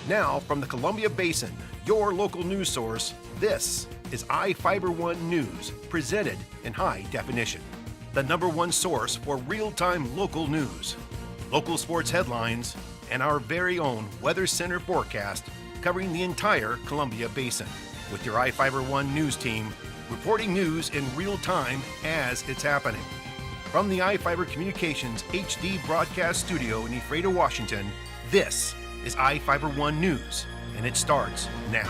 Now, from the Columbia Basin, your local news source, this is iFIBER 1 News, presented in high definition. The #1 source for real-time local news, local sports headlines, and our very own Weather Center forecast covering the entire Columbia Basin. With your iFIBER 1 News team, reporting news in real time as it's happening. From the iFIBER Communications HD broadcast studio in Ephrata, Washington, this is iFIBER 1 News, and it starts now.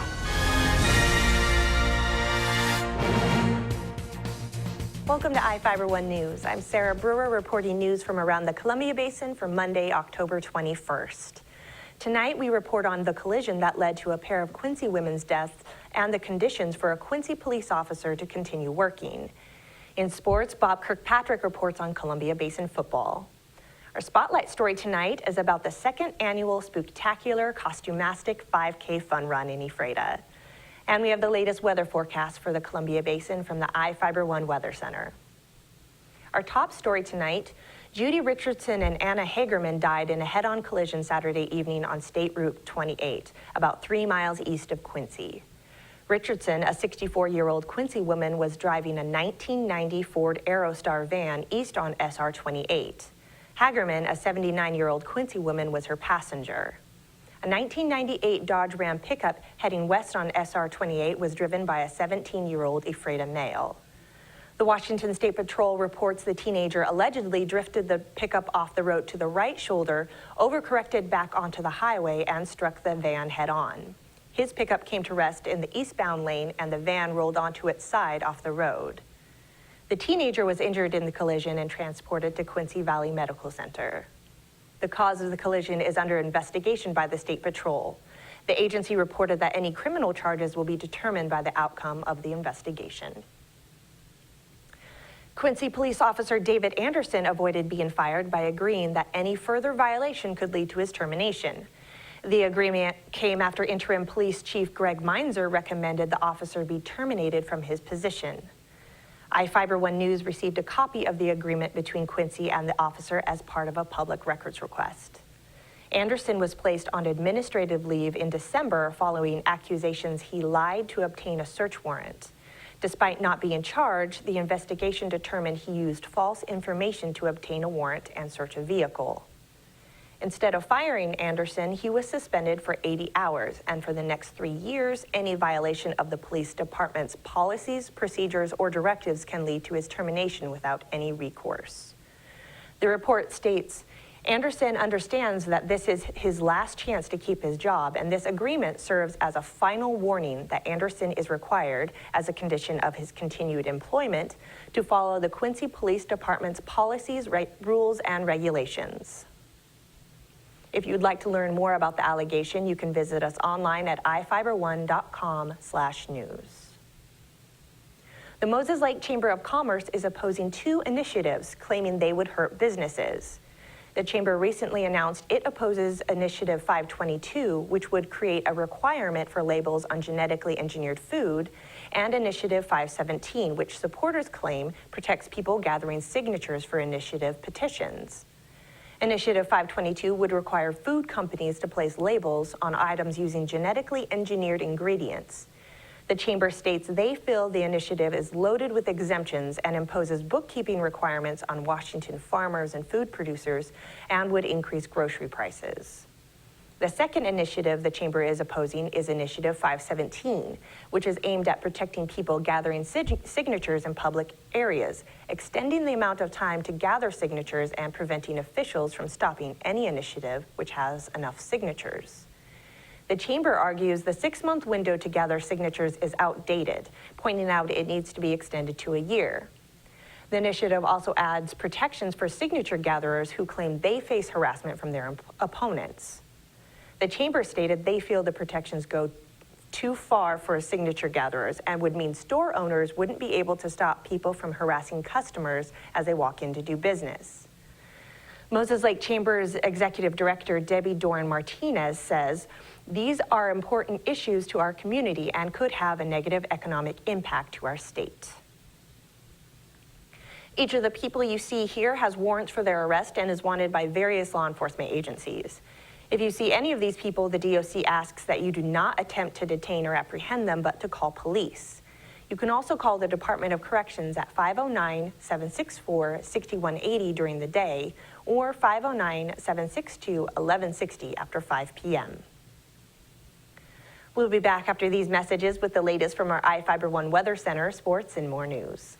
Welcome to iFIBER 1 News. I'm Sarah Brewer reporting news from around the Columbia Basin for Monday, October 21st. Tonight we report on the collision that led to a pair of Quincy women's deaths and the conditions for a Quincy police officer to continue working. In sports, Bob Kirkpatrick reports on Columbia Basin football. Our spotlight story tonight is about the second annual Spooktacular Costumastic 5K Fun Run in Ephrata. And we have the latest weather forecast for the Columbia Basin from the iFIBER 1 Weather Center. Our top story tonight, Judy Richardson and Anna Hagerman died in a head-on collision Saturday evening on State Route 28, about 3 miles east of Quincy. Richardson, a 64-year-old Quincy woman, was driving a 1990 Ford Aerostar van east on SR 28. Hagerman, a 79-year-old Quincy woman, was her passenger. A 1998 Dodge Ram pickup heading west on SR 28 was driven by a 17-year-old Ephrata male. The Washington State Patrol reports the teenager allegedly drifted the pickup off the road to the right shoulder, overcorrected back onto the highway, and struck the van head-on. His pickup came to rest in the eastbound lane, and the van rolled onto its side off the road. The teenager was injured in the collision and transported to Quincy Valley Medical Center. The cause of the collision is under investigation by the State Patrol. The agency reported that any criminal charges will be determined by the outcome of the investigation. Quincy police officer David Anderson avoided being fired by agreeing that any further violation could lead to his termination. The agreement came after interim police chief Greg Meinzer recommended the officer be terminated from his position. iFIBER 1 News received a copy of the agreement between Quincy and the officer as part of a public records request. Anderson was placed on administrative leave in December following accusations he lied to obtain a search warrant. Despite not being charged, the investigation determined he used false information to obtain a warrant and search a vehicle. Instead of firing Anderson, he was suspended for 80 hours, and for the next 3 years, any violation of the police department's policies, procedures, or directives can lead to his termination without any recourse. The report states, Anderson understands that this is his last chance to keep his job, and this agreement serves as a final warning that Anderson is required, as a condition of his continued employment, to follow the Quincy Police Department's policies, rules, and regulations. If you'd like to learn more about the allegation, you can visit us online at ifiber1.com/news. The Moses Lake Chamber of Commerce is opposing 2 initiatives claiming they would hurt businesses. The chamber recently announced it opposes Initiative 522, which would create a requirement for labels on genetically engineered food, and Initiative 517, which supporters claim protects people gathering signatures for initiative petitions. Initiative 522 would require food companies to place labels on items using genetically engineered ingredients. The chamber states they feel the initiative is loaded with exemptions and imposes bookkeeping requirements on Washington farmers and food producers and would increase grocery prices. The second initiative the chamber is opposing is Initiative 517, which is aimed at protecting people gathering signatures in public areas, extending the amount of time to gather signatures and preventing officials from stopping any initiative which has enough signatures. The chamber argues the 6-month window to gather signatures is outdated, pointing out it needs to be extended to a year. The initiative also adds protections for signature gatherers who claim they face harassment from their opponents. The chamber stated they feel the protections go too far for signature gatherers and would mean store owners wouldn't be able to stop people from harassing customers as they walk in to do business. Moses Lake Chamber's Executive Director, Debbie Doran-Martinez, says, these are important issues to our community and could have a negative economic impact to our state. Each of the people you see here has warrants for their arrest and is wanted by various law enforcement agencies. If you see any of these people, the DOC asks that you do not attempt to detain or apprehend them, but to call police. You can also call the Department of Corrections at 509-764-6180 during the day or 509-762-1160 after 5 p.m. We'll be back after these messages with the latest from our iFIBER One Weather Center, sports, and more news.